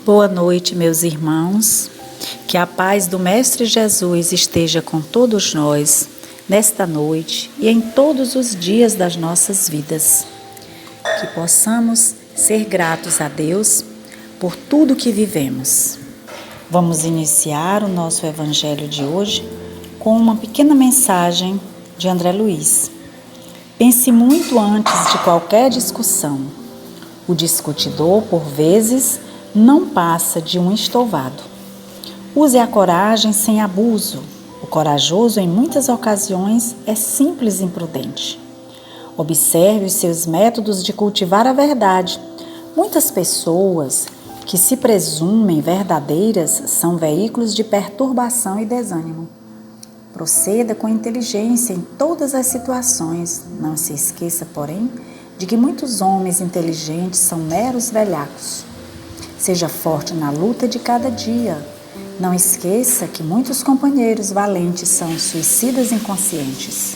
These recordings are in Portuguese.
Boa noite, meus irmãos. Que a paz do Mestre Jesus esteja com todos nós, nesta noite e em todos os dias das nossas vidas. Que possamos ser gratos a Deus por tudo que vivemos. Vamos iniciar o nosso Evangelho de hoje com uma pequena mensagem de André Luiz. Pense muito antes de qualquer discussão. O discutidor, por vezes, não passa de um estouvado. Use a coragem sem abuso. O corajoso, em muitas ocasiões, é simples e imprudente. Observe os seus métodos de cultivar a verdade. Muitas pessoas que se presumem verdadeiras são veículos de perturbação e desânimo. Proceda com inteligência em todas as situações. Não se esqueça, porém, de que muitos homens inteligentes são meros velhacos. Seja forte na luta de cada dia. Não esqueça que muitos companheiros valentes são suicidas inconscientes.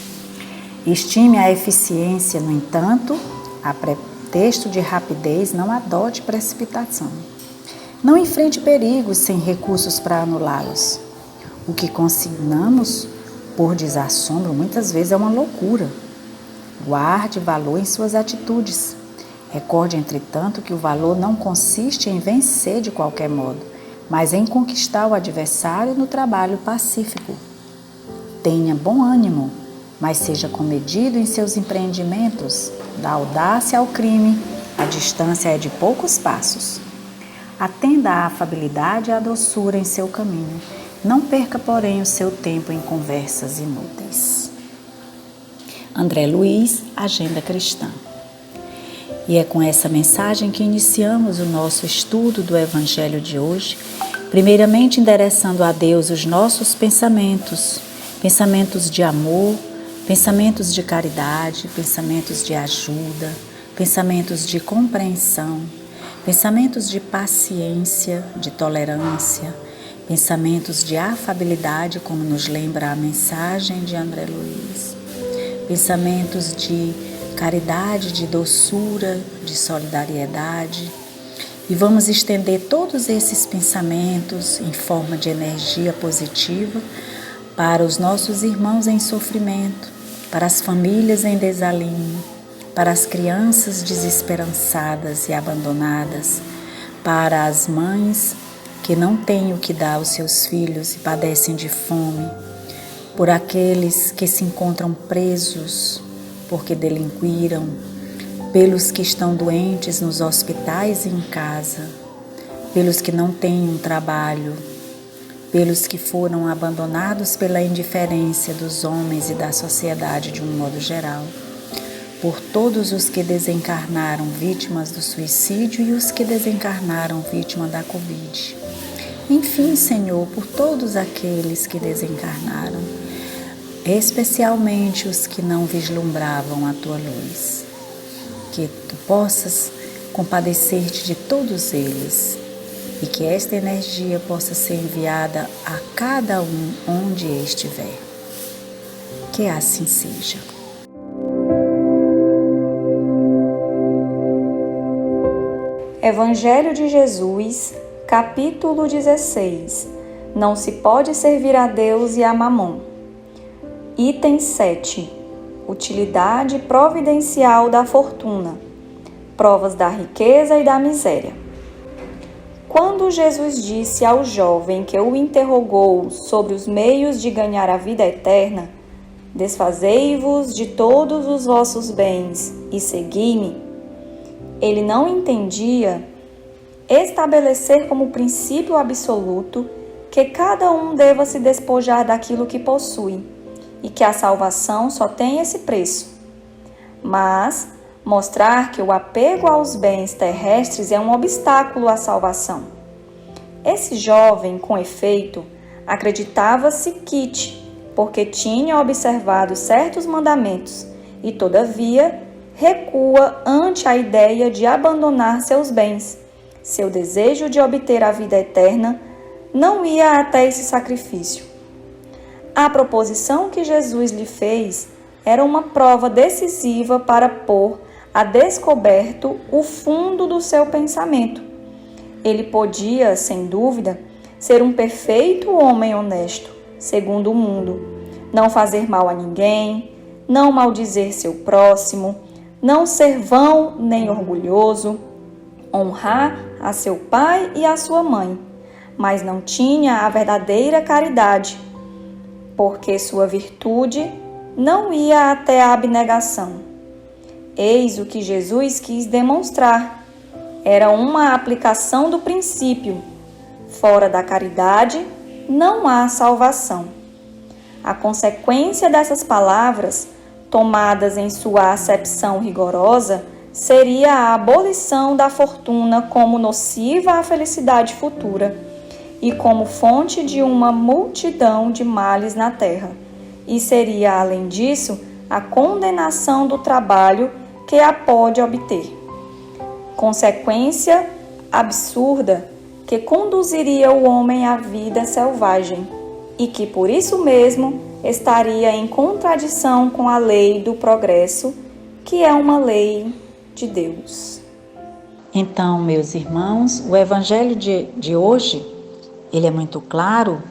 Estime a eficiência, no entanto, a pretexto de rapidez, não adote precipitação. Não enfrente perigos sem recursos para anulá-los. O que consignamos por desassombro muitas vezes é uma loucura. Guarde valor em suas atitudes. Recorde, entretanto, que o valor não consiste em vencer de qualquer modo, mas em conquistar o adversário no trabalho pacífico. Tenha bom ânimo, mas seja comedido em seus empreendimentos. Da audácia ao crime, a distância é de poucos passos. Atenda à afabilidade e à doçura em seu caminho. Não perca, porém, o seu tempo em conversas inúteis. André Luiz, Agenda Cristã. E é com essa mensagem que iniciamos o nosso estudo do Evangelho de hoje, primeiramente endereçando a Deus os nossos pensamentos, pensamentos de amor, pensamentos de caridade, pensamentos de ajuda, pensamentos de compreensão, pensamentos de paciência, de tolerância, pensamentos de afabilidade, como nos lembra a mensagem de André Luiz, pensamentos de caridade, de doçura, de solidariedade. E vamos estender todos esses pensamentos em forma de energia positiva para os nossos irmãos em sofrimento, para as famílias em desalinho, para as crianças desesperançadas e abandonadas, para as mães que não têm o que dar aos seus filhos e padecem de fome, por aqueles que se encontram presos porque delinquiram, pelos que estão doentes nos hospitais e em casa, pelos que não têm um trabalho, pelos que foram abandonados pela indiferença dos homens e da sociedade de um modo geral, por todos os que desencarnaram vítimas do suicídio e os que desencarnaram vítimas da Covid. Enfim, Senhor, por todos aqueles que desencarnaram, especialmente os que não vislumbravam a Tua luz. Que Tu possas compadecer-te de todos eles e que esta energia possa ser enviada a cada um onde estiver. Que assim seja. Evangelho de Jesus, capítulo 16. Não se pode servir a Deus e a Mamon. Item 7. Utilidade providencial da fortuna. Provas da riqueza e da miséria. Quando Jesus disse ao jovem que o interrogou sobre os meios de ganhar a vida eterna, desfazei-vos de todos os vossos bens e segui-me, ele não entendia estabelecer como princípio absoluto que cada um deva se despojar daquilo que possui, e que a salvação só tem esse preço, mas mostrar que o apego aos bens terrestres é um obstáculo à salvação. Esse jovem, com efeito, acreditava-se quite, porque tinha observado certos mandamentos e, todavia, recua ante a ideia de abandonar seus bens. Seu desejo de obter a vida eterna não ia até esse sacrifício. A proposição que Jesus lhe fez era uma prova decisiva para pôr a descoberto o fundo do seu pensamento Ele podia, sem dúvida, ser um perfeito homem honesto, segundo o mundo, não fazer mal a ninguém, não maldizer seu próximo, não ser vão nem orgulhoso, honrar a seu pai e a sua mãe, mas não tinha a verdadeira caridade, porque sua virtude não ia até a abnegação. Eis o que Jesus quis demonstrar. Era uma aplicação do princípio: fora da caridade não há salvação. A consequência dessas palavras, tomadas em sua acepção rigorosa, seria a abolição da fortuna como nociva à felicidade futura e como fonte de uma multidão de males na terra. E seria, além disso, a condenação do trabalho que a pode obter. Consequência absurda que conduziria o homem à vida selvagem e que, por isso mesmo, estaria em contradição com a lei do progresso, que é uma lei de Deus. Então, meus irmãos, o Evangelho de hoje, ele é muito claro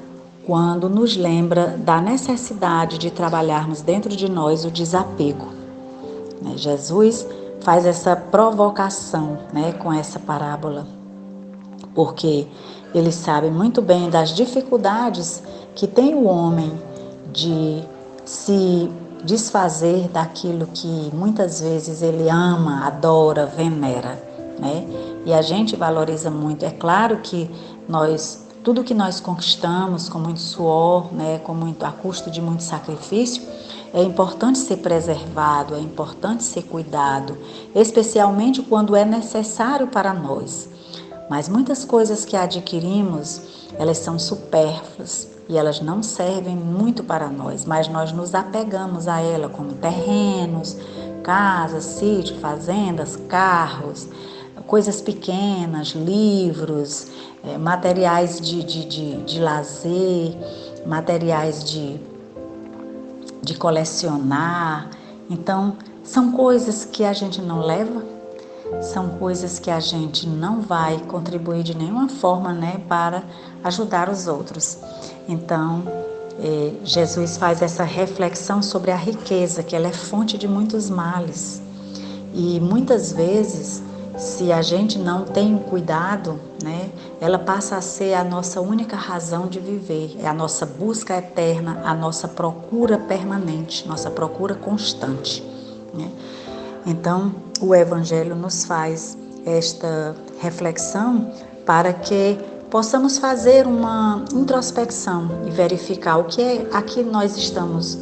quando nos lembra da necessidade de trabalharmos dentro de nós o desapego. Jesus faz essa provocação, com essa parábola, porque ele sabe muito bem das dificuldades que tem o homem de se desfazer daquilo que muitas vezes ele ama, adora, venera, E a gente valoriza muito. É claro que tudo que nós conquistamos com muito suor, a custo de muito sacrifício, é importante ser preservado, é importante ser cuidado, especialmente quando é necessário para nós. Mas muitas coisas que adquirimos, elas são supérfluas e elas não servem muito para nós, mas nós nos apegamos a ela, como terrenos, casas, sítios, fazendas, carros, coisas pequenas, livros, materiais de lazer, materiais de colecionar. Então, são coisas que a gente não leva, são coisas que a gente não vai contribuir de nenhuma forma, para ajudar os outros. Então, Jesus faz essa reflexão sobre a riqueza, que ela é fonte de muitos males. E muitas vezes, se a gente não tem cuidado, ela passa a ser a nossa única razão de viver, é a nossa busca eterna, a nossa procura permanente, nossa procura constante. Então, o Evangelho nos faz esta reflexão para que possamos fazer uma introspecção e verificar o que é a que nós estamos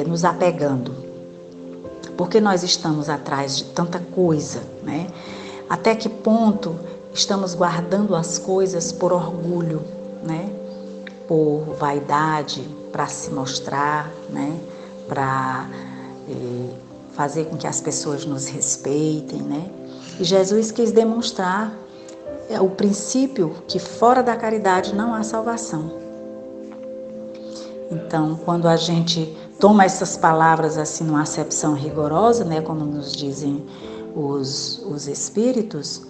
nos apegando. Por que nós estamos atrás de tanta coisa, Até que ponto estamos guardando as coisas por orgulho, por vaidade, para se mostrar, para fazer com que as pessoas nos respeitem, E Jesus quis demonstrar o princípio que fora da caridade não há salvação. Então, quando a gente toma essas palavras assim numa acepção rigorosa, como nos dizem os espíritos,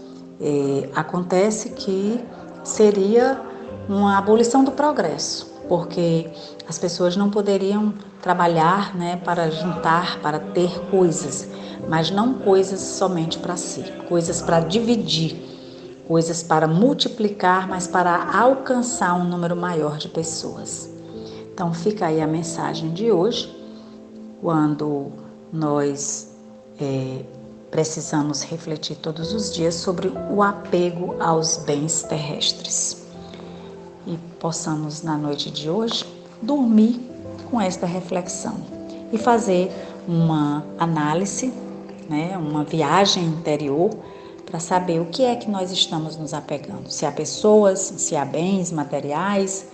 acontece que seria uma abolição do progresso, porque as pessoas não poderiam trabalhar, para juntar, para ter coisas, mas não coisas somente para si, coisas para dividir, coisas para multiplicar, mas para alcançar um número maior de pessoas. Então fica aí a mensagem de hoje, quando nós precisamos refletir todos os dias sobre o apego aos bens terrestres. E possamos, na noite de hoje, dormir com esta reflexão e fazer uma análise, uma viagem interior para saber o que é que nós estamos nos apegando. Se há pessoas, se há bens materiais,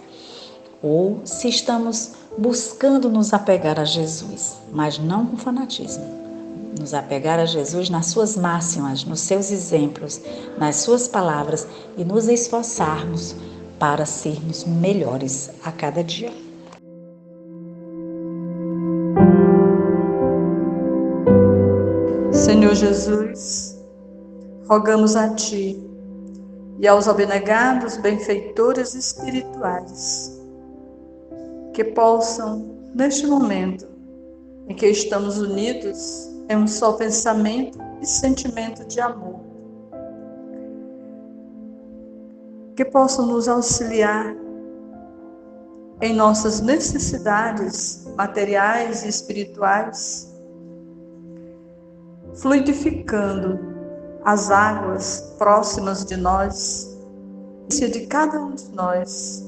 ou se estamos buscando nos apegar a Jesus, mas não com fanatismo. Nos apegar a Jesus nas suas máximas, nos seus exemplos, nas suas palavras e nos esforçarmos para sermos melhores a cada dia. Senhor Jesus, rogamos a Ti e aos abnegados benfeitores espirituais, que possam, neste momento em que estamos unidos em um só pensamento e sentimento de amor, que possam nos auxiliar em nossas necessidades materiais e espirituais, fluidificando as águas próximas de nós, de cada um de nós,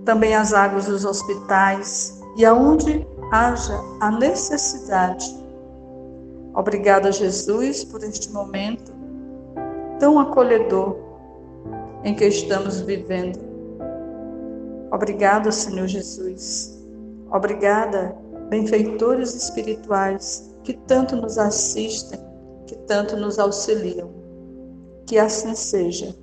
também as águas dos hospitais e aonde haja a necessidade. Obrigada, Jesus, por este momento tão acolhedor em que estamos vivendo. Obrigada, Senhor Jesus. Obrigada, benfeitores espirituais que tanto nos assistem, que tanto nos auxiliam. Que assim seja.